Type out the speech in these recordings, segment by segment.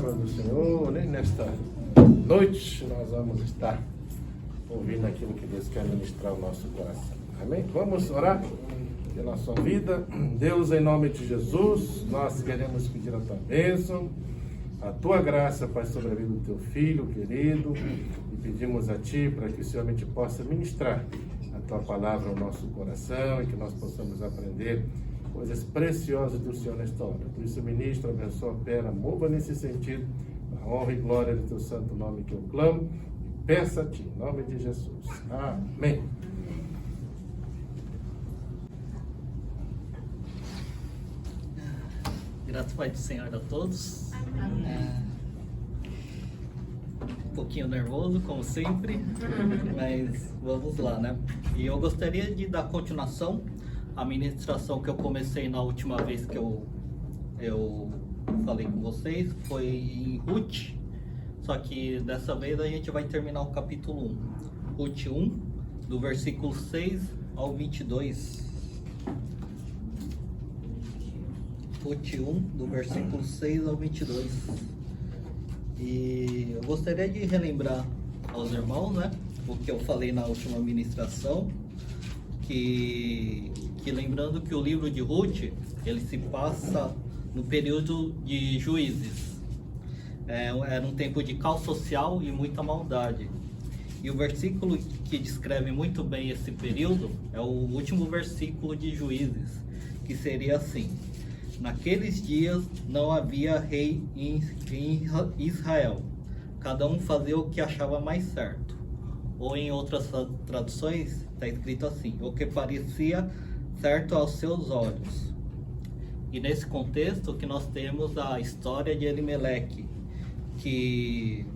palavra do Senhor, nem nesta noite nós vamos estar ouvindo aquilo que Deus quer ministrar ao nosso coração. Amém? Vamos orar pela sua vida. Deus, em nome de Jesus, nós queremos pedir a tua bênção, a tua graça, Pai, sobre a vida do teu filho querido, e pedimos a ti para que o Senhor te possa ministrar a tua palavra ao nosso coração e que nós possamos aprender coisas preciosas do Senhor nesta hora. Por isso, ministro, abençoa, opera, mova nesse sentido, a honra e glória do teu santo nome que eu clamo e peço a ti, em nome de Jesus. Amém. Graças Pai do Senhor a todos. Um pouquinho nervoso, como sempre, mas vamos lá, né? E eu gostaria de dar continuação à ministração que eu comecei na última vez que eu falei com vocês, foi em Ruth, só que dessa vez a gente vai terminar o capítulo 1. Ruth 1, do versículo 6 ao 22. Ruth 1, do versículo 6 ao 22. E eu gostaria de relembrar aos irmãos, né, o que eu falei na última ministração, que lembrando que o livro de Ruth, ele se passa no período de Juízes. Era um tempo de caos social e muita maldade. E o versículo que descreve muito bem esse período é o último versículo de Juízes, que seria assim: naqueles dias não havia rei em Israel, cada um fazia o que achava mais certo. Ou em outras traduções está escrito assim: o que parecia certo aos seus olhos. E nesse contexto que nós temos a história de Elimeleque, que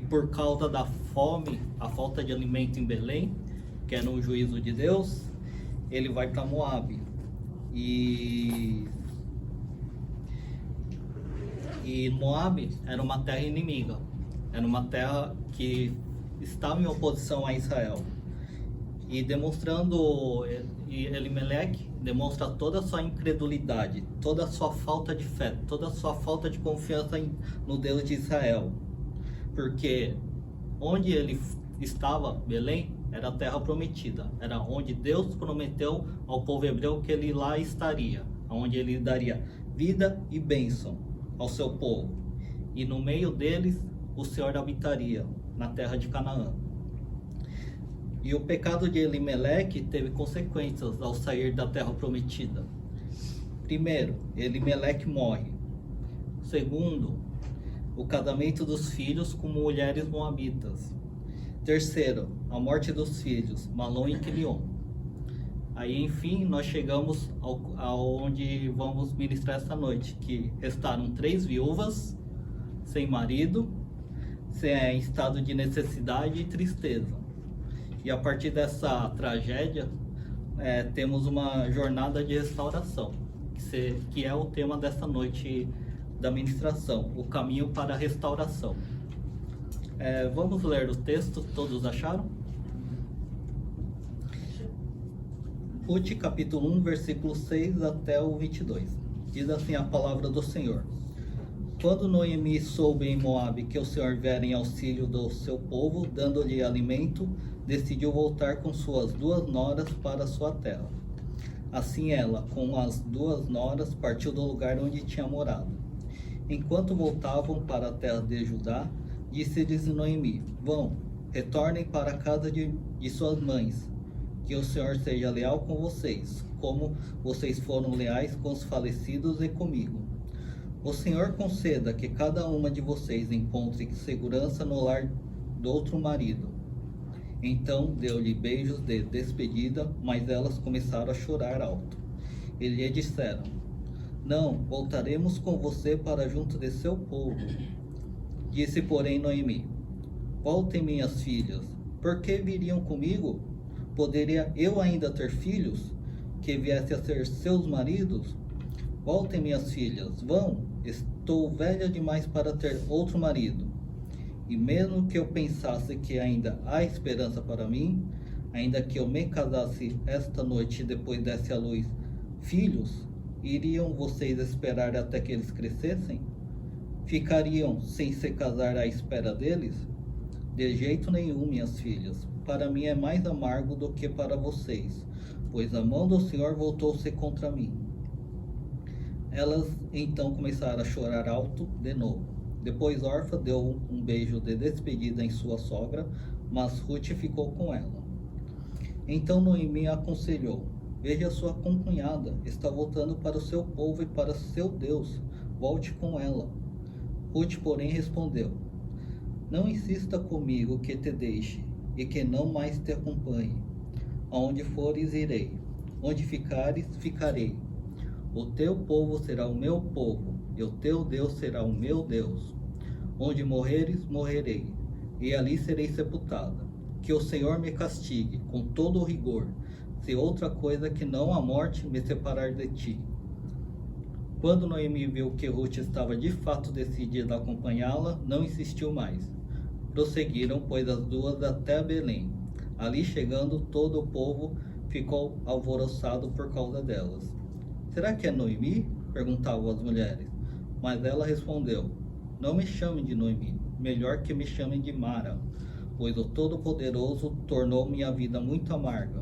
por causa da fome, a falta de alimento em Belém, que era um juízo de Deus, ele vai para Moabe. E Moabe era uma terra inimiga, era uma terra que estava em oposição a Israel. E demonstrando, Elimeleque demonstra toda a sua incredulidade, toda a sua falta de fé, toda a sua falta de confiança no Deus de Israel. Porque onde ele estava, Belém, era a terra prometida, era onde Deus prometeu ao povo hebreu que ele lá estaria, onde ele daria vida e bênção ao seu povo. E no meio deles, o Senhor habitaria na terra de Canaã. E o pecado de Elimeleque teve consequências ao sair da terra prometida. Primeiro, Elimeleque morre. Segundo, o casamento dos filhos com mulheres moabitas. Terceiro, a morte dos filhos, Malom e Quilion. Aí, enfim, nós chegamos aonde vamos ministrar essa noite, que restaram 3 viúvas, sem marido, em estado de necessidade e tristeza. E a partir dessa tragédia, temos uma jornada de restauração, que é o tema dessa noite da ministração, o caminho para a restauração. Vamos ler o texto, todos acharam? Ruth capítulo 1, versículo 6 até o 22. Diz assim a palavra do Senhor: quando Noemi soube em Moabe que o Senhor viera em auxílio do seu povo, dando-lhe alimento, decidiu voltar com suas 2 noras para sua terra. Assim ela, com as 2 noras, partiu do lugar onde tinha morado. Enquanto voltavam para a terra de Judá, disse-lhes Noemi: vão, retornem para a casa de suas mães, que o Senhor seja leal com vocês, como vocês foram leais com os falecidos e comigo. O Senhor conceda que cada uma de vocês encontre segurança no lar do outro marido. Então deu-lhe beijos de despedida, mas elas começaram a chorar alto. E lhe disseram: não, voltaremos com você para junto de seu povo. Disse, porém, Noemi: voltem, minhas filhas, por que viriam comigo? Poderia eu ainda ter filhos, que viessem a ser seus maridos? Voltem, minhas filhas, vão, estou velha demais para ter outro marido. E mesmo que eu pensasse que ainda há esperança para mim, ainda que eu me casasse esta noite e depois desse à luz filhos, iriam vocês esperar até que eles crescessem? ficariam sem se casar à espera deles? De jeito nenhum, minhas filhas. Para mim é mais amargo do que para vocês, pois a mão do Senhor voltou-se contra mim. Elas então começaram a chorar alto de novo. Depois Orfa deu um beijo de despedida em sua sogra, mas Ruth ficou com ela. Então Noemi aconselhou: veja sua concunhada, está voltando para o seu povo e para seu Deus, volte com ela. Ruth, porém, respondeu: não insista comigo que te deixe e que não mais te acompanhe. Aonde fores, irei. Onde ficares, ficarei. O teu povo será o meu povo, e o teu Deus será o meu Deus. Onde morreres, morrerei, e ali serei sepultada. Que o Senhor me castigue com todo o rigor, se outra coisa que não a morte me separar de ti. Quando Noemi viu que Ruth estava de fato decidida a acompanhá-la, não insistiu mais. Prosseguiram, pois, as duas até Belém. Ali chegando, todo o povo ficou alvoroçado por causa delas. Será que é Noemi? Perguntavam as mulheres. Mas ela respondeu: não me chamem de Noemi, melhor que me chamem de Mara, pois o Todo-Poderoso tornou minha vida muito amarga.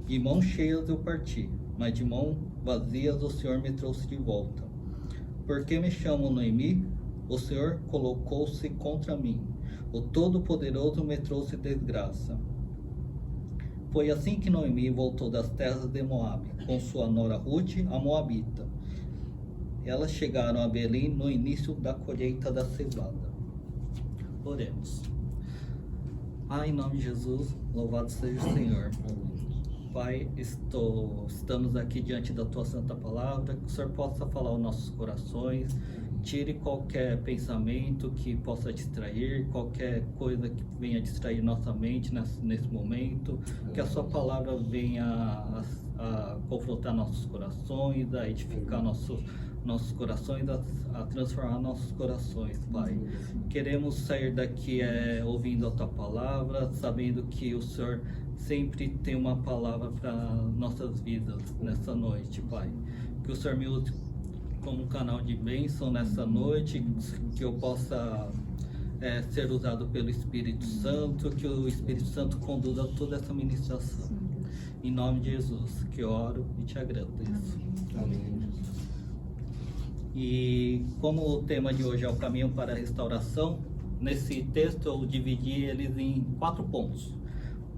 De mãos cheias eu parti, mas de mãos vazias o Senhor me trouxe de volta. Por que me chamam Noemi? O Senhor colocou-se contra mim. O Todo-Poderoso me trouxe desgraça. Foi assim que Noemi voltou das terras de Moabe, com sua nora Ruth, a Moabita. Elas chegaram a Belém no início da colheita da cevada. Oremos. Pai, em nome de Jesus, louvado seja o Senhor. Pai, estamos aqui diante da Tua Santa Palavra, que o Senhor possa falar aos nossos corações, tire qualquer pensamento que possa distrair, qualquer coisa que venha distrair nossa mente nesse momento, que a Sua Palavra venha a confrontar nossos corações, a edificar nossos corações, a transformar nossos corações, Pai. Queremos sair daqui ouvindo a Tua Palavra, sabendo que o Senhor sempre tem uma palavra para nossas vidas nessa noite, Pai. Que o Senhor me use como um canal de bênção nessa noite, que eu possa ser usado pelo Espírito Santo, que o Espírito Santo conduza toda essa ministração. Em nome de Jesus, que eu oro e te agradeço. Amém. E como o tema de hoje é o caminho para a restauração, nesse texto eu dividi eles em 4 pontos.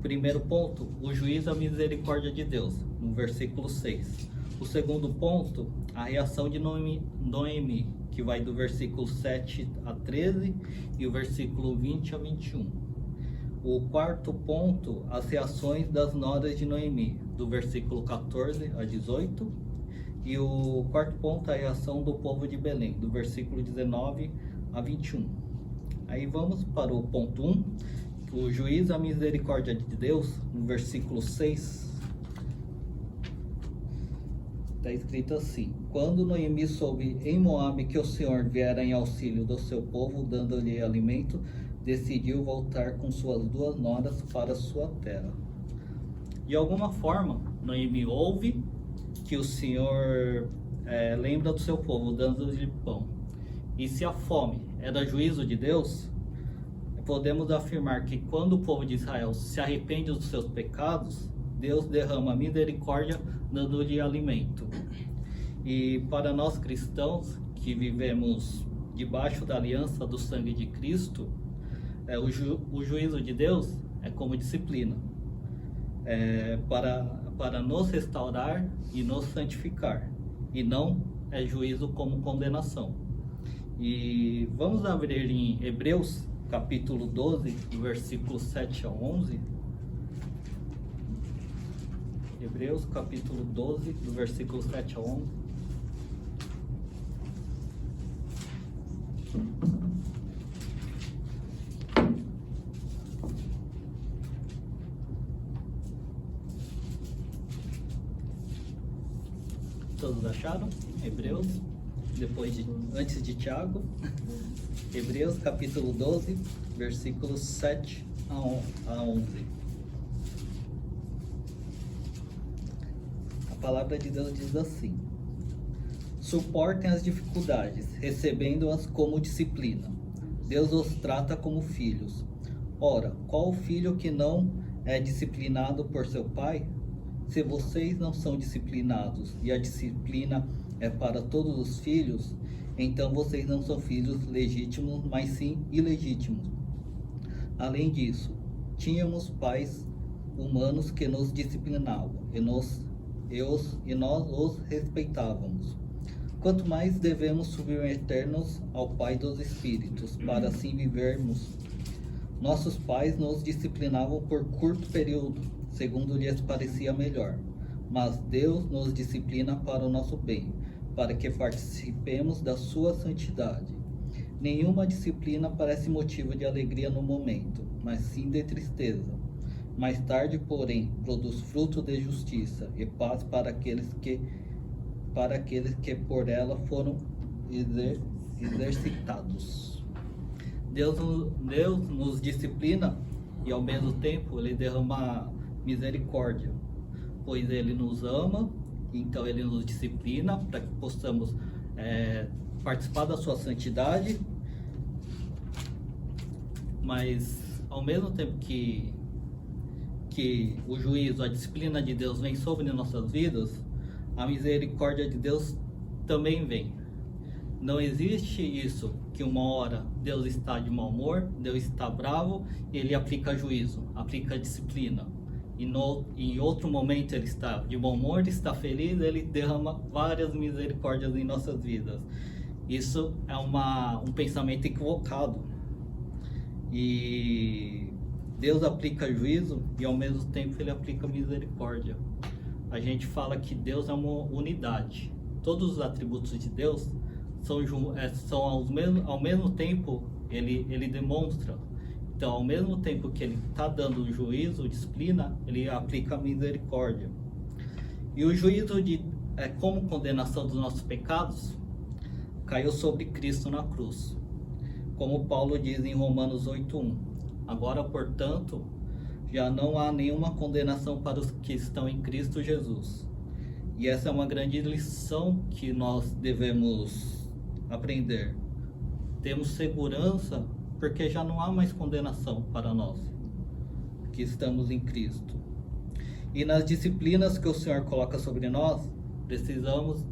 Primeiro ponto, o juízo e a misericórdia de Deus, no versículo 6. O segundo ponto, a reação de Noemi, que vai do versículo 7 a 13 e o versículo 20 a 21. O quarto ponto, as reações das noras de Noemi, do versículo 14 a 18. E o quarto ponto, a reação do povo de Belém, do versículo 19 a 21. Aí vamos para o ponto 1, o juízo e a misericórdia de Deus, no versículo 6. Está escrito assim: quando Noemi soube em Moabe que o Senhor viera em auxílio do seu povo, dando-lhe alimento, decidiu voltar com suas 2 noras para sua terra. De alguma forma, Noemi ouve que o Senhor lembra do seu povo, dando-lhe pão. E se a fome era juízo de Deus, podemos afirmar que quando o povo de Israel se arrepende dos seus pecados, Deus derrama misericórdia, dando-lhe alimento. E para nós cristãos que vivemos debaixo da aliança do sangue de Cristo, o juízo de Deus é como disciplina, para nos restaurar e nos santificar, e não é juízo como condenação. E vamos abrir em Hebreus capítulo 12, do versículo 7 a 11. Hebreus capítulo 12, do versículo 7 a 11. Todos acharam? Hebreus, antes de Tiago. Hebreus capítulo 12, versículos 7 a 11. A palavra de Deus diz assim: Suportem as dificuldades, recebendo-as como disciplina. Deus os trata como filhos. Ora, qual filho que não é disciplinado por seu pai? Se vocês não são disciplinados e a disciplina é para todos os filhos, então vocês não são filhos legítimos, mas sim ilegítimos. Além disso, tínhamos pais humanos que nos disciplinavam e nós os respeitávamos. Quanto mais devemos submeter-nos ao Pai dos Espíritos, para assim vivermos. Nossos pais nos disciplinavam por curto período, segundo lhes parecia melhor, mas Deus nos disciplina para o nosso bem, para que participemos da sua santidade. Nenhuma disciplina parece motivo de alegria no momento, mas sim de tristeza. Mais tarde, porém, produz fruto de justiça e paz para aqueles que por ela foram exercitados. Deus nos disciplina e ao mesmo tempo Ele derrama misericórdia, pois Ele nos ama, então Ele nos disciplina para que possamos participar da sua santidade, mas ao mesmo tempo que o juízo, a disciplina de Deus vem sobre nossas vidas, a misericórdia de Deus também vem. Não existe isso que uma hora Deus está de mau humor, Deus está bravo, e Ele aplica juízo, aplica disciplina. E em outro momento Ele está de bom humor, está feliz, Ele derrama várias misericórdias em nossas vidas. Isso é um pensamento equivocado. E Deus aplica juízo e ao mesmo tempo Ele aplica misericórdia. A gente fala que Deus é uma unidade. Todos os atributos de Deus são ao mesmo tempo ele demonstra. Então, ao mesmo tempo que Ele está dando juízo, disciplina, Ele aplica misericórdia. E o juízo como condenação dos nossos pecados caiu sobre Cristo na cruz. Como Paulo diz em Romanos 8:1. Agora, portanto, já não há nenhuma condenação para os que estão em Cristo Jesus. E essa é uma grande lição que nós devemos aprender. Temos segurança porque já não há mais condenação para nós que estamos em Cristo. E nas disciplinas que o Senhor coloca sobre nós, precisamos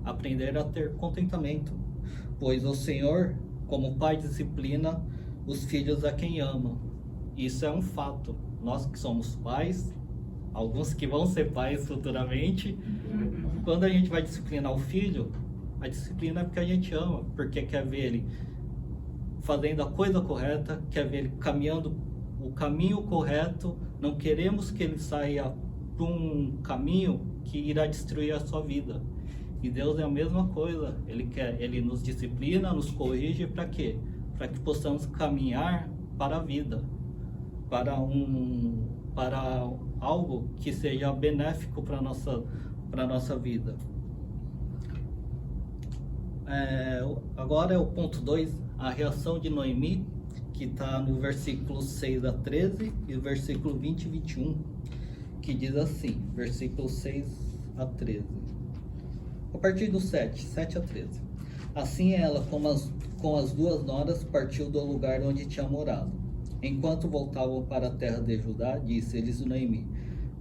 aprender a ter contentamento, pois o Senhor, como Pai, disciplina os filhos a quem ama. Isso é um fato. Nós que somos pais, alguns que vão ser pais futuramente, quando a gente vai disciplinar o filho, a disciplina é porque a gente ama, porque quer ver ele fazendo a coisa correta, quer ver ele caminhando o caminho correto. Não queremos que ele saia por um caminho que irá destruir a sua vida. E Deus é a mesma coisa. Ele nos disciplina, nos corrige para quê? Para que possamos caminhar para a vida, para algo que seja benéfico para nossa vida. Agora é o ponto 2, a reação de Noemi, que está no versículo 6 a 13 e o versículo 20 e 21, que diz assim, versículo 6 a 13. A partir do 7 a 13. Assim ela, com as duas noras, partiu do lugar onde tinha morado. Enquanto voltavam para a terra de Judá, disse-lhes Noemi: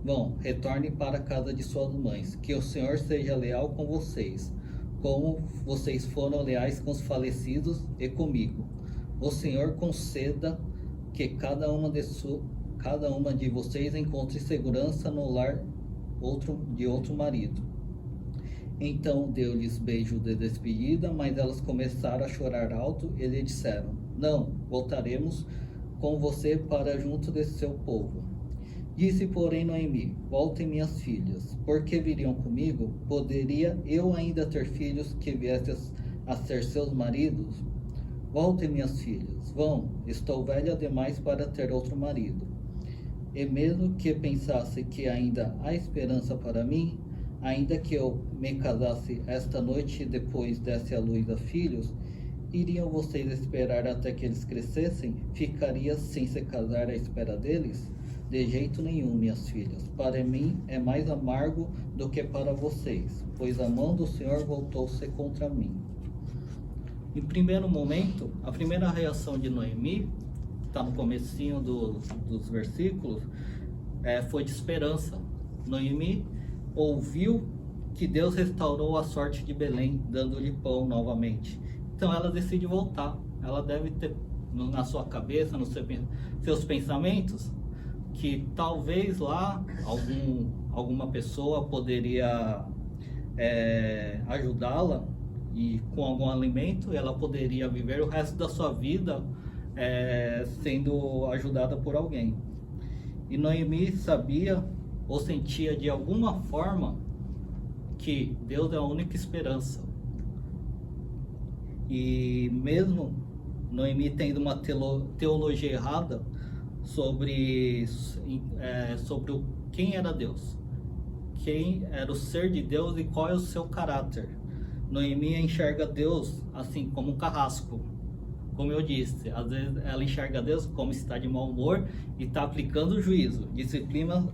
Vão, retornem para a casa de suas mães, que o Senhor seja leal com vocês, como vocês foram leais com os falecidos e comigo. O Senhor conceda que cada uma de vocês encontre segurança no lar de outro marido. Então deu-lhes beijo de despedida, mas elas começaram a chorar alto e lhe disseram: Não, voltaremos com você para junto de seu povo. Disse, porém, Noemi: Voltem, minhas filhas, porque viriam comigo? Poderia eu ainda ter filhos que viessem a ser seus maridos? Voltem, minhas filhas, vão, estou velha demais para ter outro marido. E mesmo que pensasse que ainda há esperança para mim, ainda que eu me casasse esta noite e depois desse à luz a filhos, iriam vocês esperar até que eles crescessem? Ficaria sem se casar à espera deles? De jeito nenhum, minhas filhas. Para mim é mais amargo do que para vocês, pois a mão do Senhor voltou-se contra mim. Em primeiro momento, a primeira reação de Noemi, está no comecinho dos versículos, foi de esperança. Noemi ouviu que Deus restaurou a sorte de Belém, dando-lhe pão novamente. Então ela decide voltar. Ela deve ter na sua cabeça, nos seus pensamentos, que talvez lá alguma pessoa poderia ajudá-la, e com algum alimento ela poderia viver o resto da sua vida sendo ajudada por alguém. E Noemi sabia ou sentia de alguma forma que Deus é a única esperança. E mesmo Noemi tendo uma teologia errada sobre quem era Deus, quem era o ser de Deus e qual é o seu caráter, Noemi enxerga Deus assim como um carrasco. Como eu disse, às vezes ela enxerga Deus como está de mau humor e está aplicando juízo, disciplina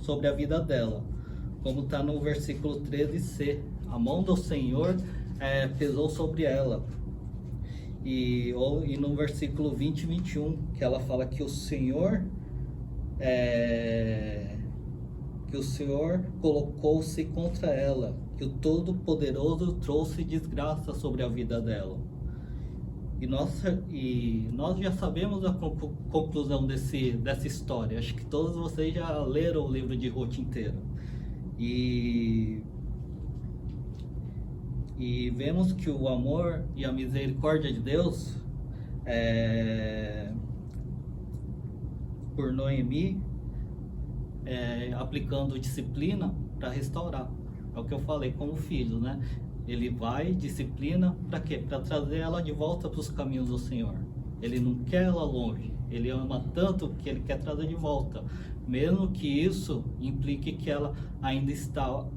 sobre a vida dela, como está no versículo 13c, a mão do Senhor pesou sobre ela. E no versículo 20 e 21, que ela fala que o Senhor colocou-se contra ela, que o Todo-Poderoso trouxe desgraça sobre a vida dela. E nós já sabemos a conclusão dessa história. Acho que todos vocês já leram o livro de Ruth inteiro. E vemos que o amor e a misericórdia de Deus por Noemi, aplicando disciplina para restaurar. É o que eu falei como filho, né? Ele vai, disciplina, para quê? Para trazer ela de volta para os caminhos do Senhor. Ele não quer ela longe, ele ama tanto que ele quer trazer de volta, mesmo que isso implique que ela ainda está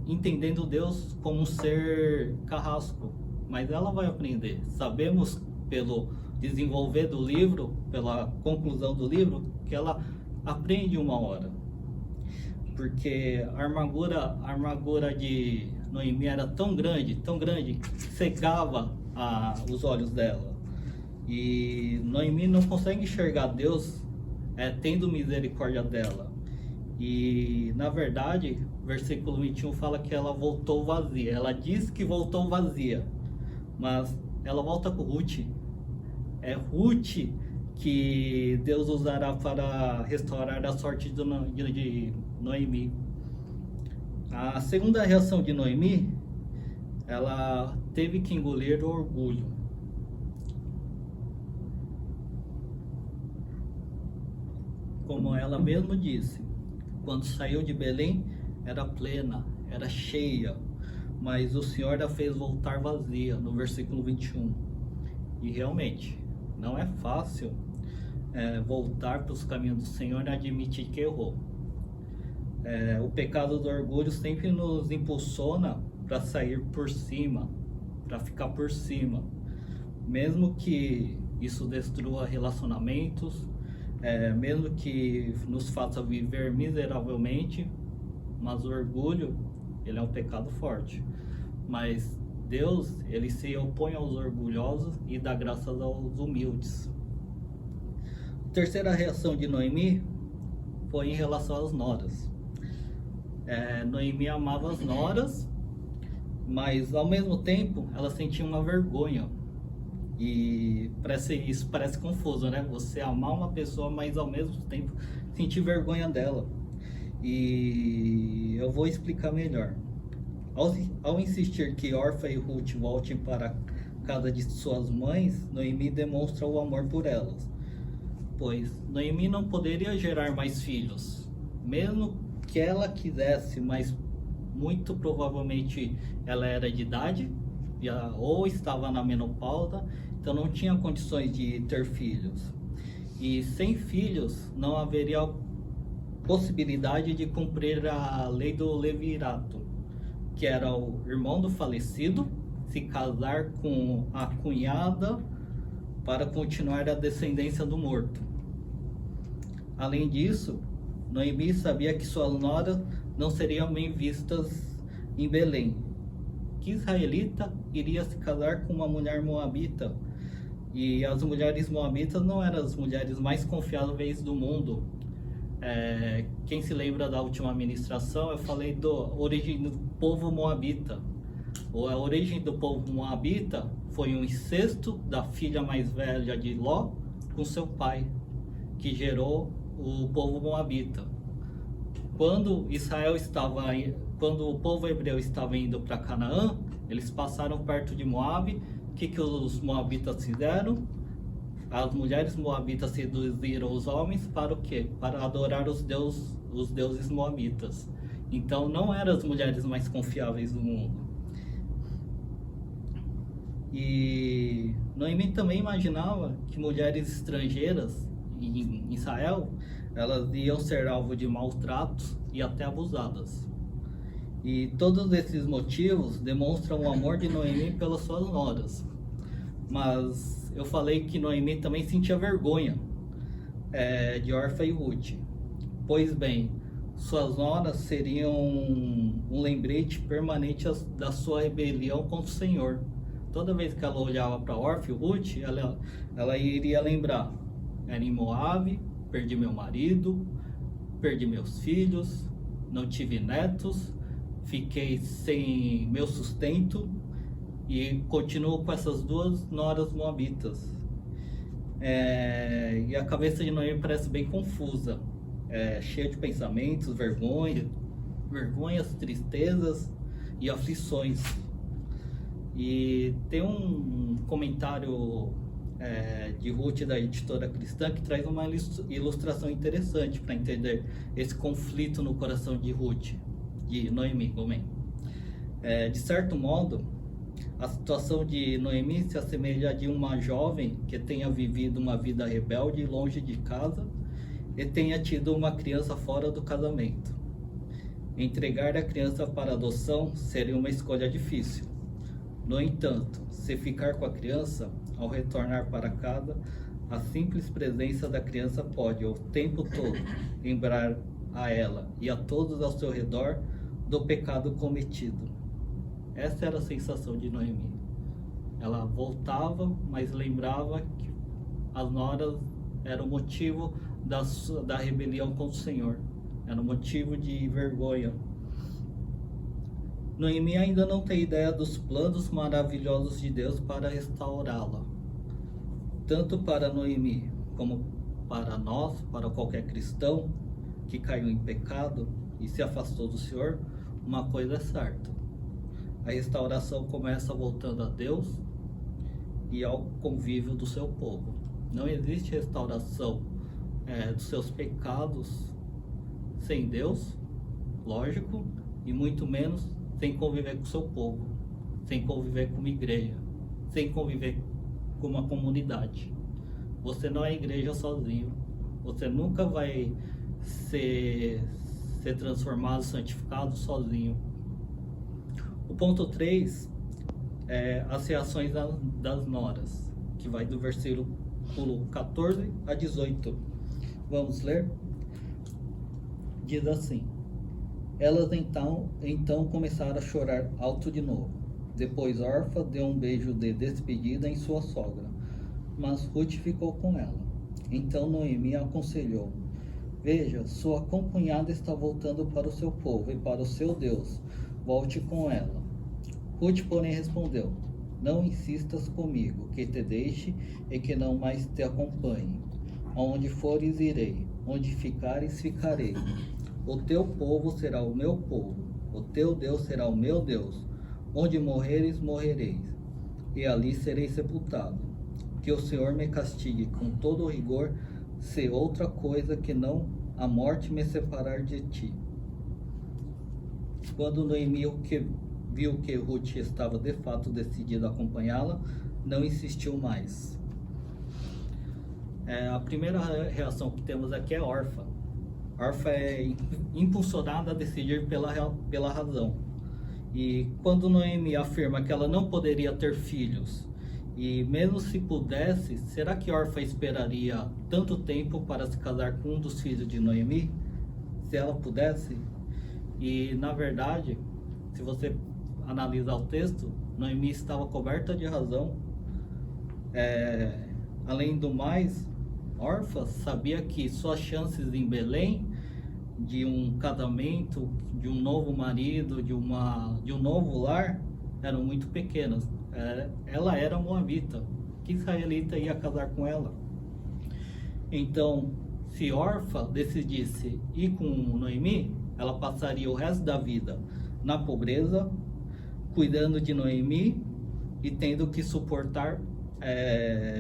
entendendo Deus como um ser carrasco, mas ela vai aprender. Sabemos pelo desenvolver do livro, pela conclusão do livro, que ela aprende uma hora, porque a amargura de Noemi era tão grande, que cegava os olhos dela. E Noemi não consegue enxergar Deus tendo misericórdia dela. E na verdade, versículo 21 fala que ela voltou vazia. Ela diz que voltou vazia, mas ela volta com Ruth. É Ruth que Deus usará para restaurar a sorte de Noemi. A segunda reação de Noemi, ela teve que engolir o orgulho. Como ela mesma disse, quando saiu de Belém, era plena, era cheia, mas o Senhor a fez voltar vazia, no versículo 21. E realmente, não é fácil voltar para os caminhos do Senhor e admitir que errou. O pecado do orgulho sempre nos impulsiona para sair por cima, para ficar por cima, mesmo que isso destrua relacionamentos, mesmo que nos faça viver miseravelmente. Mas o orgulho, ele é um pecado forte. Mas Deus, ele se opõe aos orgulhosos e dá graças aos humildes. A terceira reação de Noemi foi em relação às noras. Noemi amava as noras, mas ao mesmo tempo ela sentia uma vergonha. E isso parece confuso, né? Você amar uma pessoa, mas ao mesmo tempo sentir vergonha dela. E eu vou explicar melhor. Ao insistir que Orfa e Ruth voltem para a casa de suas mães, Noemi demonstra o amor por elas, pois Noemi não poderia gerar mais filhos, mesmo que ela quisesse, mas muito provavelmente ela era de idade ou estava na menopausa, então não tinha condições de ter filhos. E sem filhos não haveria possibilidade de cumprir a lei do levirato, que era o irmão do falecido se casar com a cunhada para continuar a descendência do morto. Além disso, Noemi sabia que suas noras não seriam bem vistas em Belém. Que israelita iria se casar com uma mulher moabita? E as mulheres moabitas não eram as mulheres mais confiáveis do mundo. Quem se lembra da última ministração, eu falei da origem do povo moabita. A origem do povo moabita foi um incesto da filha mais velha de Ló com seu pai, que gerou o povo moabita. Quando o povo hebreu estava indo para Canaã, eles passaram perto de Moabe. O que os moabitas fizeram? As mulheres moabitas seduziram os homens para o quê? Para adorar os deuses moabitas. Então não eram as mulheres mais confiáveis do mundo. E Noemi também imaginava que mulheres estrangeiras em Israel, elas iam ser alvo de maus tratos e até abusadas. E todos esses motivos demonstram o amor de Noemi pelas suas noras. Mas eu falei que Noemi também sentia vergonha de Orfa e Ruth. Pois bem, suas noras seriam um lembrete permanente da sua rebelião contra o Senhor. Toda vez que ela olhava para Orfa e Ruth, ela iria lembrar: era em Moabe, perdi meu marido, perdi meus filhos, não tive netos, fiquei sem meu sustento e continuo com essas duas noras moabitas. E a cabeça de Noemi parece bem confusa, cheia de pensamentos, vergonhas, tristezas e aflições. E tem um comentário de Ruth, da editora cristã, que traz uma ilustração interessante para entender esse conflito no coração de Ruth, de Noemi. De certo modo, a situação de Noemi se assemelha a de uma jovem que tenha vivido uma vida rebelde longe de casa e tenha tido uma criança fora do casamento. Entregar a criança para adoção seria uma escolha difícil. No entanto, se ficar com a criança, ao retornar para casa, a simples presença da criança pode, o tempo todo, lembrar a ela e a todos ao seu redor do pecado cometido. Essa era a sensação de Noemi. Ela voltava, mas lembrava que as noras eram o motivo da rebelião contra o Senhor. Era um motivo de vergonha. Noemi ainda não tem ideia dos planos maravilhosos de Deus para restaurá-la. Tanto para Noemi como para nós, para qualquer cristão que caiu em pecado e se afastou do Senhor, uma coisa é certa: a restauração começa voltando a Deus e ao convívio do seu povo. Não existe restauração dos seus pecados sem Deus, lógico, e muito menos sem conviver com o seu povo, sem conviver com uma igreja, sem conviver com uma comunidade. Você não é igreja sozinho. Você nunca vai ser transformado, santificado sozinho. O ponto 3 é as reações das noras, que vai do versículo 14 a 18. Vamos ler? Diz assim: elas então começaram a chorar alto de novo. Depois Orfa deu um beijo de despedida em sua sogra, mas Ruth ficou com ela. Então Noemi aconselhou: veja, sua concunhada está voltando para o seu povo e para o seu Deus. Volte com ela. Ruth, porém, respondeu: não insistas comigo, que te deixe e que não mais te acompanhe. Aonde fores, irei. Onde ficares, ficarei. O teu povo será o meu povo. O teu Deus será o meu Deus. Onde morreres, morrereis. E ali serei sepultado. Que o Senhor me castigue com todo o rigor, se outra coisa que não a morte me separar de ti. Quando Noemi viu que Ruth estava de fato decidida a acompanhá-la, não insistiu mais. A primeira reação que temos aqui é Orfa. Orfa é impulsionada a decidir pela razão. E quando Noemi afirma que ela não poderia ter filhos E mesmo se pudesse, será que Orfa esperaria tanto tempo para se casar com um dos filhos de Noemi? Se ela pudesse? E na verdade, se você analisar o texto, Noemi estava coberta de razão. Além do mais, Orfa sabia que suas chances em Belém de um casamento, de um novo marido, de um novo lar, eram muito pequenas. Ela era moabita. Que israelita ia casar com ela? Então, se Orfa decidisse ir com Noemi, ela passaria o resto da vida na pobreza, cuidando de Noemi e tendo que suportar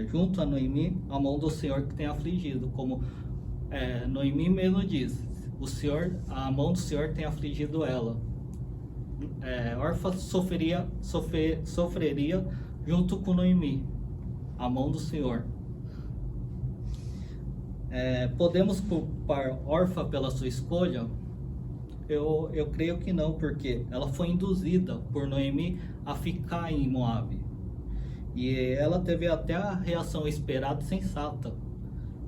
junto a Noemi a mão do Senhor que tem afligido, como Noemi mesmo diz, a mão do Senhor tem afligido ela. Orfa sofreria junto com Noemi, a mão do Senhor. Podemos culpar Orfa pela sua escolha? Eu creio que não, porque ela foi induzida por Noemi a ficar em Moabe. E ela teve até a reação esperada e sensata,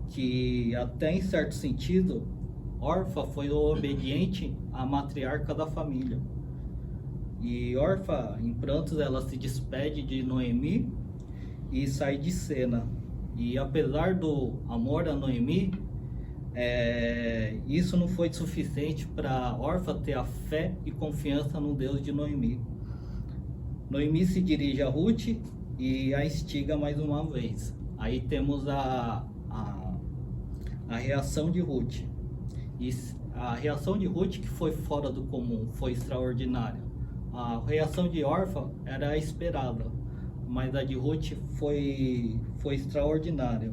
que até em certo sentido, Orfa foi obediente à matriarca da família. E Orfa, em prantos, ela se despede de Noemi e sai de cena. E apesar do amor a Noemi, isso não foi suficiente para Orfa ter a fé e confiança no Deus de Noemi. Noemi se dirige a Ruth e a instiga mais uma vez. Aí temos a reação de Ruth. E a reação de Ruth, que foi fora do comum, foi extraordinária. A reação de Orfa era esperada, mas a de Ruth foi extraordinária.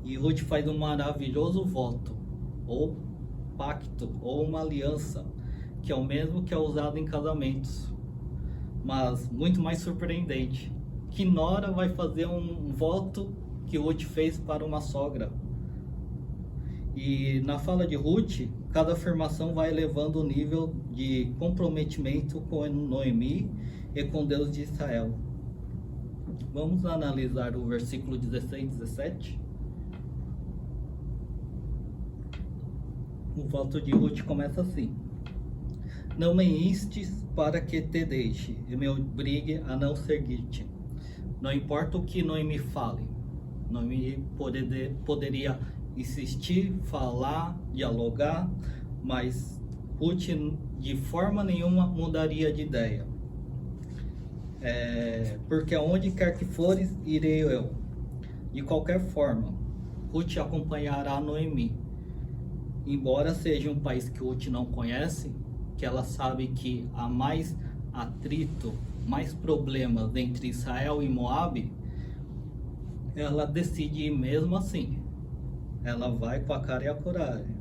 E Ruth faz um maravilhoso voto, ou pacto, ou uma aliança, que é o mesmo que é usado em casamentos, mas muito mais surpreendente. Que nora vai fazer um voto que Ruth fez para uma sogra? E na fala de Ruth, cada afirmação vai elevando o nível de comprometimento com Noemi e com Deus de Israel. Vamos analisar o versículo 16 e 17. O voto de Ruth começa assim: não me instes para que te deixe e me obrigue a não seguir-te. Não importa o que Noemi fale, Noemi poderia insistir, falar, dialogar, mas Ruth de forma nenhuma mudaria de ideia. Porque aonde quer que fores, irei eu. De qualquer forma, Ruth acompanhará Noemi. Embora seja um país que Ruth não conhece, que ela sabe que há mais atrito, mais problemas entre Israel e Moabe, ela decide ir mesmo assim. Ela vai com a cara e a coragem.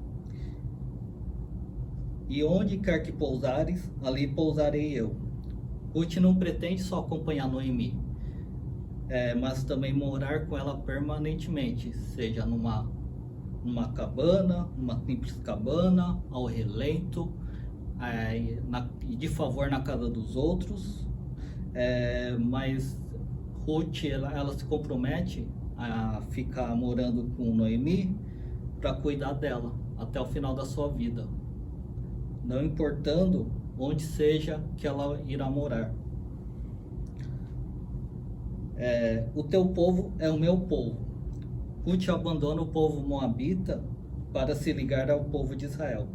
E onde quer que pousares, ali pousarei eu. Ruth não pretende só acompanhar Noemi, mas também morar com ela permanentemente, seja numa cabana, numa simples cabana, ao relento, de favor na casa dos outros. Mas Ruth ela se compromete a ficar morando com Noemi para cuidar dela até o final da sua vida, não importando onde seja que ela irá morar. O teu povo é o meu povo. Ruth abandona o povo moabita para se ligar ao povo de Israel,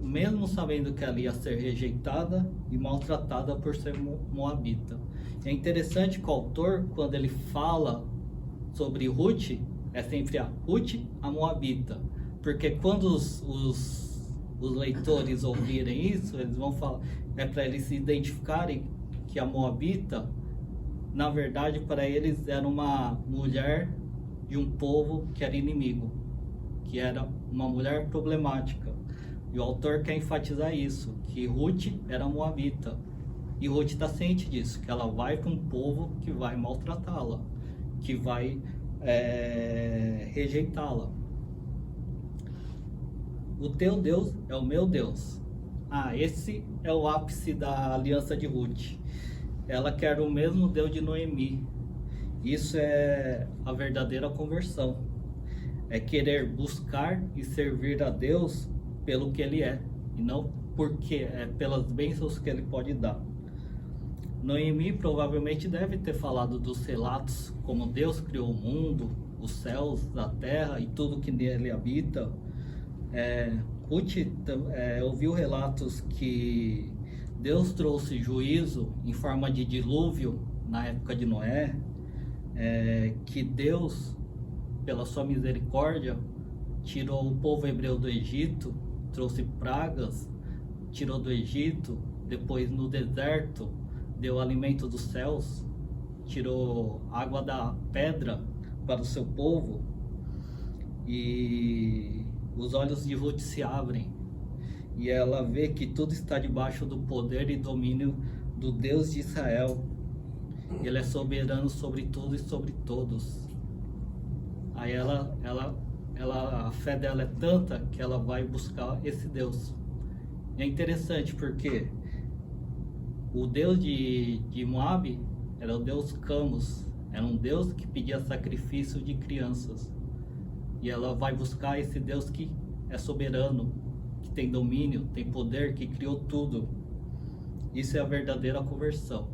mesmo sabendo que ela ia ser rejeitada e maltratada por ser moabita. É interessante que o autor, quando ele fala sobre Ruth, é sempre a Ruth, a moabita, porque quando os leitores ouvirem isso, eles vão falar, para eles se identificarem que a moabita, na verdade, para eles era uma mulher de um povo que era inimigo, que era uma mulher problemática. E o autor quer enfatizar isso, que Ruth era moabita. E Ruth está ciente disso, que ela vai para um povo que vai maltratá-la, que vai rejeitá-la. O teu Deus é o meu Deus. Esse é o ápice da aliança de Ruth. ela quer o mesmo Deus de Noemi. Isso é a verdadeira conversão. É querer buscar e servir a Deus pelo que Ele é, e não porque é pelas bênçãos que Ele pode dar. Noemi provavelmente deve ter falado dos relatos como Deus criou o mundo, os céus, a terra e tudo que nele habita. Ruth ouviu relatos que Deus trouxe juízo em forma de dilúvio na época de Noé, que Deus, pela sua misericórdia, tirou o povo hebreu do Egito, trouxe pragas, tirou do Egito, depois no deserto deu alimento dos céus, tirou água da pedra para o seu povo, e os olhos de Ruth se abrem e ela vê que tudo está debaixo do poder e domínio do Deus de Israel. Ele é soberano sobre tudo e sobre todos. Aí a fé dela é tanta que ela vai buscar esse Deus. É interessante porque o Deus de Moabe era o Deus Camus, era um Deus que pedia sacrifício de crianças. E ela vai buscar esse Deus que é soberano, que tem domínio, tem poder, que criou tudo. Isso é a verdadeira conversão.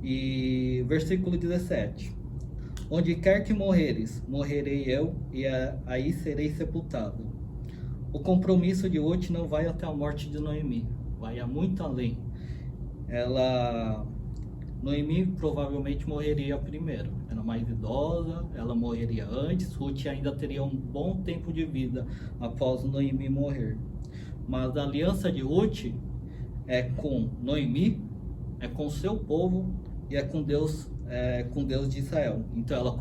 E versículo 17: onde quer que morreres, morrerei eu, e aí serei sepultado. O compromisso de Ruth não vai até a morte de Noemi, vai a muito além. Noemi provavelmente morreria primeiro, era mais idosa, ela morreria antes. Ruth ainda teria um bom tempo de vida após Noemi morrer. Mas a aliança de Ruth é com Noemi, é com o seu povo e é com Deus de Israel. Então ela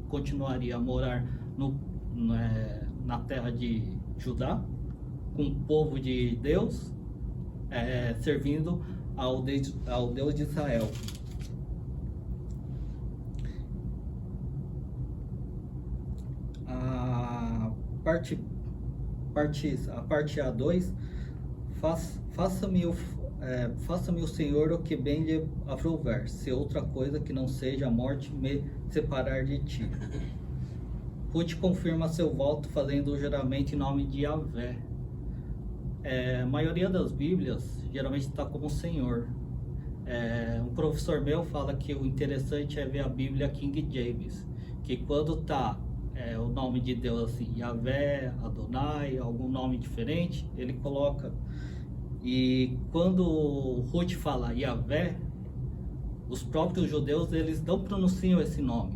continuaria a morar na terra de Judá, com o povo de Deus, servindo ao Deus de Israel. A parte A2: faça-me o Senhor o que bem lhe aprouver, se outra coisa que não seja a morte me separar de ti. Ruth confirma seu voto fazendo o juramento em nome de Yahvé. A maioria das Bíblias geralmente está como Senhor. Um professor meu fala que o interessante é ver a Bíblia King James, que quando está o nome de Deus assim, Yahvé, Adonai, algum nome diferente, ele coloca. E quando Ruth fala Yahvé, os próprios judeus eles não pronunciam esse nome,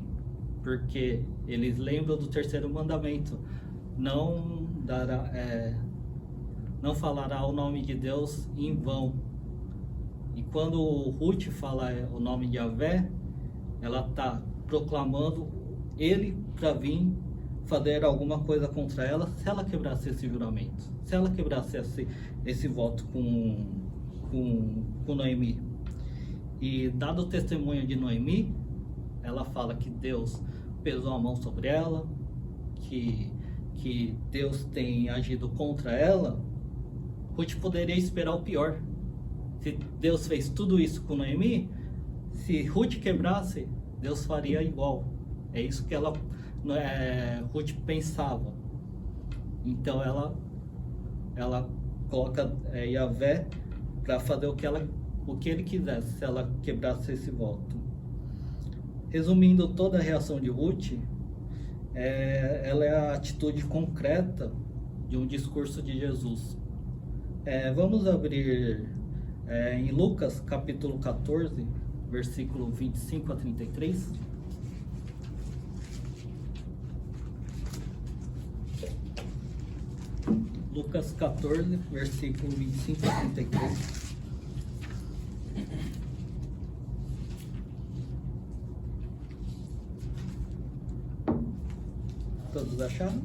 porque eles lembram do terceiro mandamento: não falará o nome de Deus em vão. E quando Ruth fala o nome de Yahvé, ela está proclamando ele para vir fazer alguma coisa contra ela, se ela quebrasse esse juramento, se ela quebrasse esse voto com Noemi. E dado o testemunho de Noemi, ela fala que Deus pesou a mão sobre ela, que Deus tem agido contra ela. Ruth poderia esperar o pior. Se Deus fez tudo isso com Noemi, se Ruth quebrasse, Deus faria igual. É isso que Ruth pensava. Então ela coloca Yahvé para fazer o que ele quisesse, se ela quebrasse esse voto. Resumindo toda a reação de Ruth, ela é a atitude concreta de um discurso de Jesus. Vamos abrir em Lucas capítulo 14, versículo 25 a 33. Lucas 14, versículo 25 a 33. Todos acharam?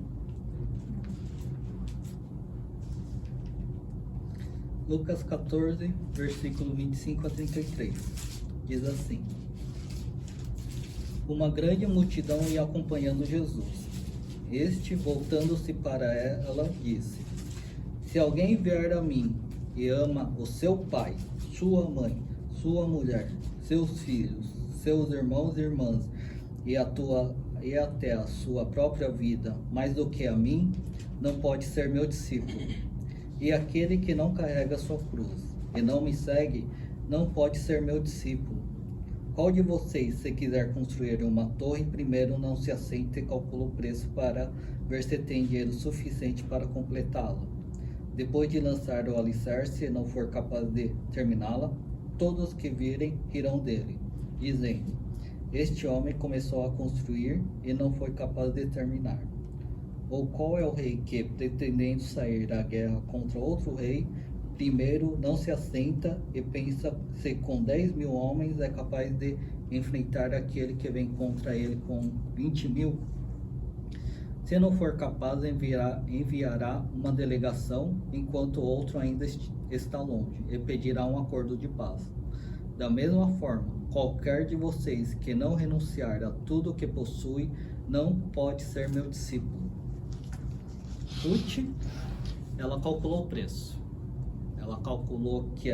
Lucas 14, versículo 25 a 33. Diz assim: uma grande multidão ia acompanhando Jesus. Este, voltando-se para ela, disse: se alguém vier a mim e ama o seu pai, sua mãe, sua mulher, seus filhos, seus irmãos e irmãs, e até a sua própria vida, mais do que a mim, não pode ser meu discípulo. E aquele que não carrega sua cruz e não me segue, não pode ser meu discípulo. Qual de vocês, se quiser construir uma torre, primeiro não se assenta e calcula o preço para ver se tem dinheiro suficiente para completá-la? Depois de lançar o alicerce e não for capaz de terminá-la, todos que virem rirão dele, dizendo: este homem começou a construir e não foi capaz de terminar. Ou qual é o rei que, pretendendo sair à guerra contra outro rei, primeiro não se assenta e pensa se com 10.000 homens é capaz de enfrentar aquele que vem contra ele com 20.000? Se não for capaz, enviará uma delegação, enquanto o outro ainda está longe, e pedirá um acordo de paz. Da mesma forma, qualquer de vocês que não renunciar a tudo o que possui, não pode ser meu discípulo. Ruth, ela calculou o preço. Ela calculou que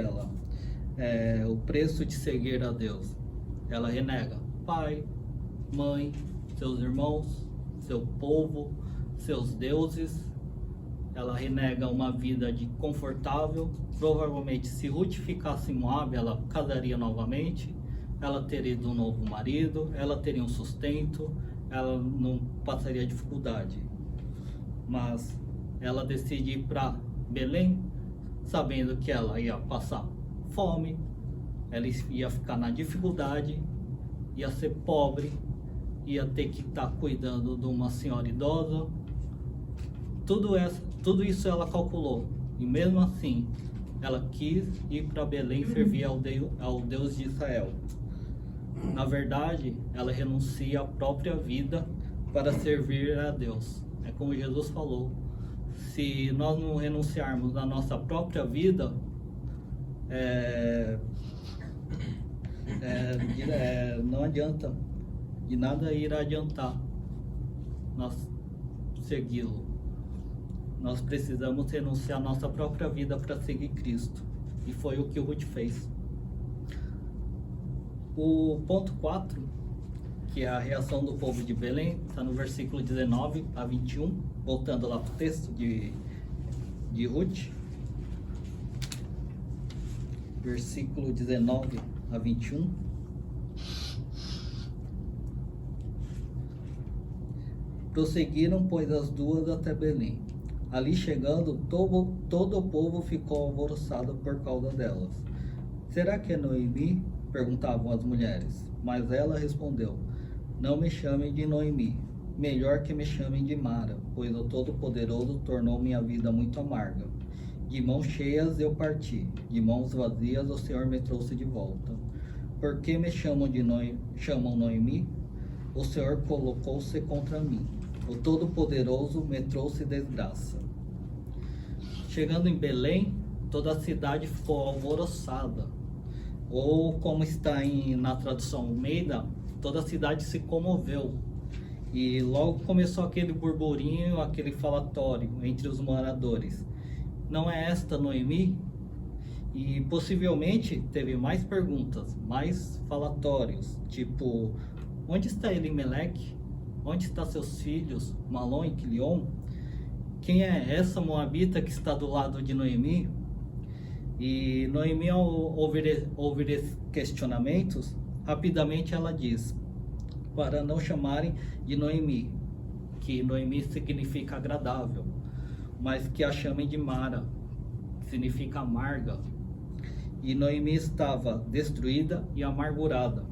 o preço de seguir a Deus. Ela renega pai, mãe, seus irmãos, seu povo, seus deuses. Ela renega uma vida de confortável. Provavelmente, se Ruth ficasse em Moab, ela casaria novamente. Ela teria um novo marido. Ela teria um sustento. Ela não passaria dificuldade. Mas ela decide ir para Belém, sabendo que ela ia passar fome, ela ia ficar na dificuldade, ia ser pobre, ia ter que estar cuidando de uma senhora idosa. Tudo isso ela calculou, e mesmo assim ela quis ir para Belém servir ao Deus de Israel. Na verdade, ela renuncia à própria vida para servir a Deus. É como Jesus falou: se nós não renunciarmos à nossa própria vida, não adianta, de nada irá adiantar nós segui-lo. Nós precisamos renunciar à nossa própria vida para seguir Cristo, e foi o que Ruth fez. O ponto 4, que é a reação do povo de Belém, está no versículo 19 a 21, voltando lá para o texto de Ruth, versículo 19 a 21. Prosseguiram, pois, as duas até Belém. Ali chegando, todo o povo ficou alvoroçado por causa delas. Será que é Noemi? Perguntavam as mulheres. Mas ela respondeu: não me chamem de Noemi, melhor que me chamem de Mara, pois o Todo-Poderoso tornou minha vida muito amarga. De mãos cheias eu parti, de mãos vazias o Senhor me trouxe de volta. Por que me chamam Noemi? O Senhor colocou-se contra mim. O Todo-Poderoso me trouxe desgraça. Chegando em Belém, toda a cidade ficou alvoroçada. Ou, como está na tradução Almeida, toda a cidade se comoveu. E logo começou aquele burburinho, aquele falatório entre os moradores. Não é esta Noemi? E possivelmente teve mais perguntas, mais falatórios, tipo: onde está Elimeleque? Onde estão seus filhos, Malom e Quilion? Quem é essa moabita que está do lado de Noemi? E Noemi, ao ouvir esses questionamentos, rapidamente ela diz, para não chamarem de Noemi, que Noemi significa agradável, mas que a chamem de Mara, que significa amarga. E Noemi estava destruída e amargurada.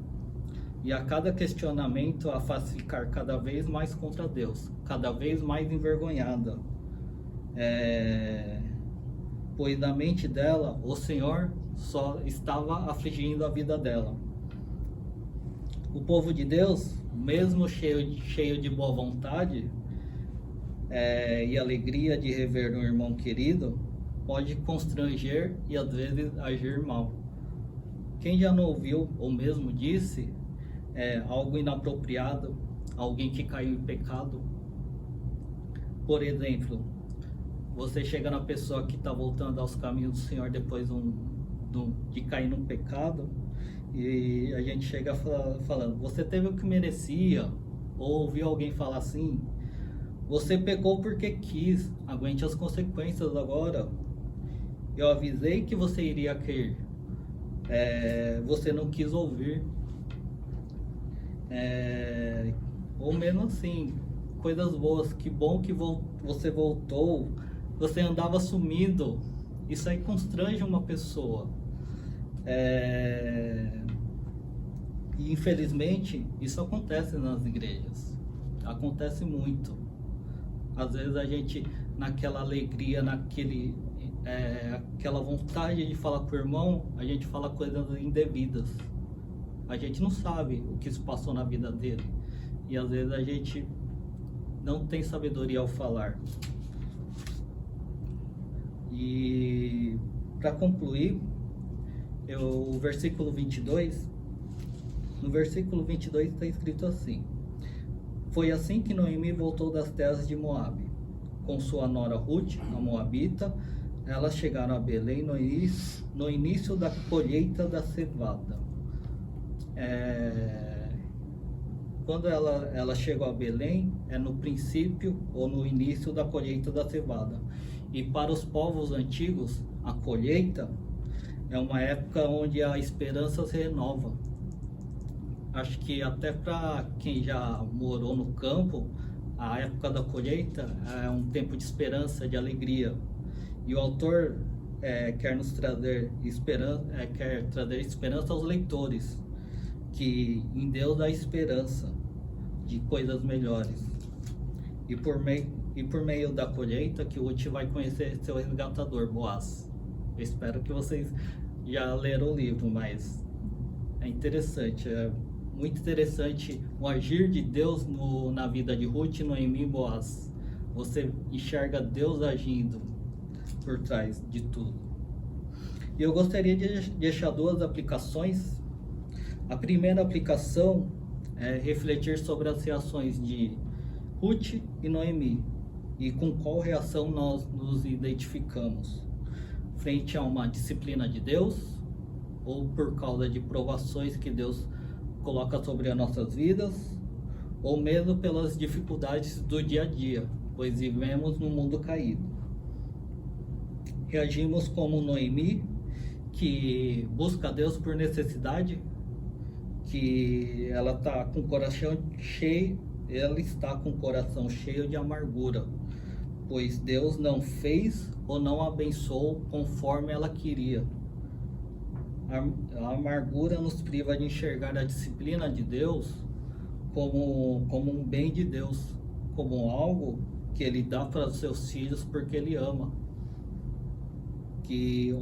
E a cada questionamento a faz ficar cada vez mais contra Deus, cada vez mais envergonhada. Pois na mente dela, o Senhor só estava afligindo a vida dela. O povo de Deus, mesmo cheio de boa vontade e alegria de rever um irmão querido, pode constranger e às vezes agir mal. Quem já não ouviu ou mesmo disse algo inapropriado, alguém que caiu em pecado? Por exemplo, você chega na pessoa que está voltando aos caminhos do Senhor depois de cair num pecado e a gente chega falando, você teve o que merecia, ou ouviu alguém falar assim, você pecou porque quis, aguente as consequências agora. Eu avisei que você iria cair, você não quis ouvir. Ou mesmo assim, coisas boas, que bom que você voltou, você andava sumido. Isso aí constrange uma pessoa. E infelizmente isso acontece nas igrejas, acontece muito. Às vezes a gente, naquela alegria, aquela vontade de falar com o irmão, a gente fala coisas indevidas. A gente não sabe o que se passou na vida dele. E às vezes a gente não tem sabedoria ao falar. E para concluir, o versículo 22, no versículo 22 está escrito assim: foi assim que Noemi voltou das terras de Moabe, com sua nora Ruth, a moabita. Elas chegaram a Belém no início da colheita da cevada. Quando ela chegou a Belém, no princípio ou no início da colheita da cevada. E para os povos antigos, a colheita é uma época onde a esperança se renova. Acho que até para quem já morou no campo, a época da colheita é um tempo de esperança, de alegria. E o autor quer nos trazer esperança aos leitores, que em Deus há esperança de coisas melhores. E por meio da colheita que o Ruth vai conhecer seu resgatador, Boaz. Eu espero que vocês já leram o livro, mas é interessante, muito interessante o agir de Deus na vida de Ruth, Noemi e Boaz. Você enxerga Deus agindo por trás de tudo. E eu gostaria de deixar duas aplicações. A primeira aplicação é refletir sobre as reações de Ruth e Noemi e com qual reação nós nos identificamos frente a uma disciplina de Deus ou por causa de provações que Deus coloca sobre as nossas vidas, ou mesmo pelas dificuldades do dia a dia, pois vivemos num mundo caído. Reagimos como Noemi, que busca Deus por necessidade, que ela está com o coração cheio, ela está com o coração cheio de amargura, pois Deus não fez ou não abençoou conforme ela queria. A amargura nos priva de enxergar a disciplina de Deus como um bem de Deus, como algo que Ele dá para os seus filhos porque Ele ama.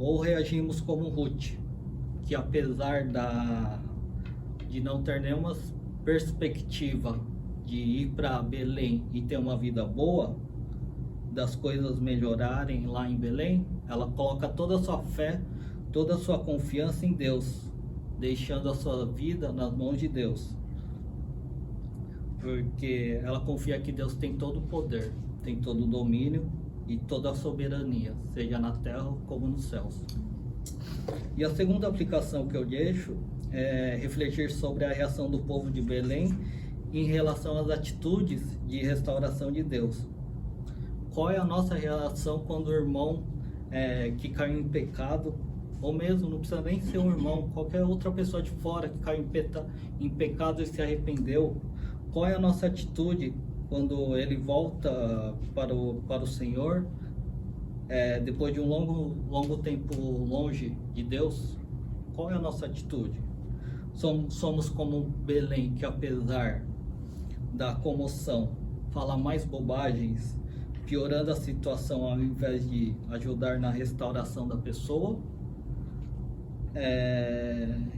Ou reagimos como Ruth, que apesar de não ter nenhuma perspectiva de ir para Belém e ter uma vida boa, das coisas melhorarem lá em Belém, ela coloca toda a sua fé, toda a sua confiança em Deus, deixando a sua vida nas mãos de Deus, porque ela confia que Deus tem todo o poder, tem todo o domínio e toda a soberania, seja na terra como nos céus. E a segunda aplicação que eu deixo é refletir sobre a reação do povo de Belém em relação às atitudes de restauração de Deus. Qual é a nossa reação quando o irmão que caiu em pecado, ou mesmo não precisa nem ser um irmão, qualquer outra pessoa de fora que caiu em pecado e se arrependeu? Qual é a nossa atitude quando ele volta para o Senhor, depois de um longo tempo longe de Deus? Qual é a nossa atitude? Somos como Belém, que apesar da comoção fala mais bobagens, piorando a situação ao invés de ajudar na restauração da pessoa?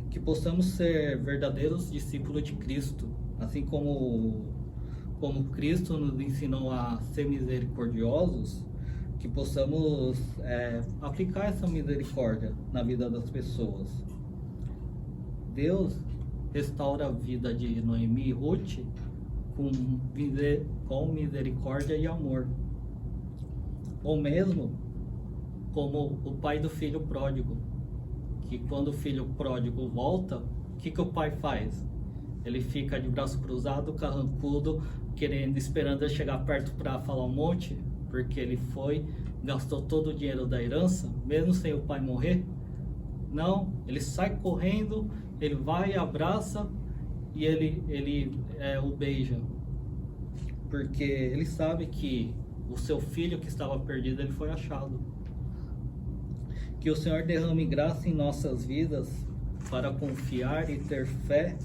Que possamos ser verdadeiros discípulos de Cristo, assim como Cristo nos ensinou a ser misericordiosos, que possamos aplicar essa misericórdia na vida das pessoas. Deus restaura a vida de Noemi e Ruth com misericórdia e amor. Ou mesmo como o pai do filho pródigo, que quando o filho pródigo volta, que o pai faz? Ele fica de braço cruzado, carrancudo, esperando ele chegar perto para falar um monte, porque ele gastou todo o dinheiro da herança, mesmo sem o pai morrer? Não, ele sai correndo, ele vai, abraça e ele o beija, porque ele sabe que o seu filho que estava perdido, ele foi achado. Que o Senhor derrame graça em nossas vidas para confiar e ter fé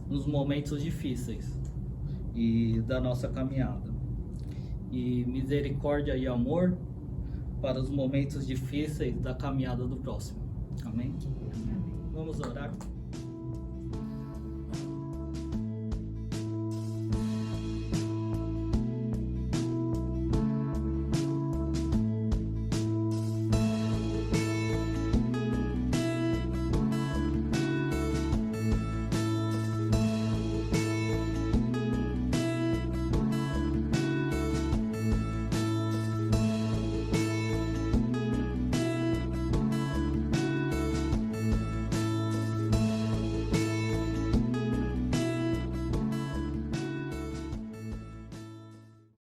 nos momentos difíceis e da nossa caminhada, e misericórdia e amor para os momentos difíceis da caminhada do próximo. Amém? Vamos orar.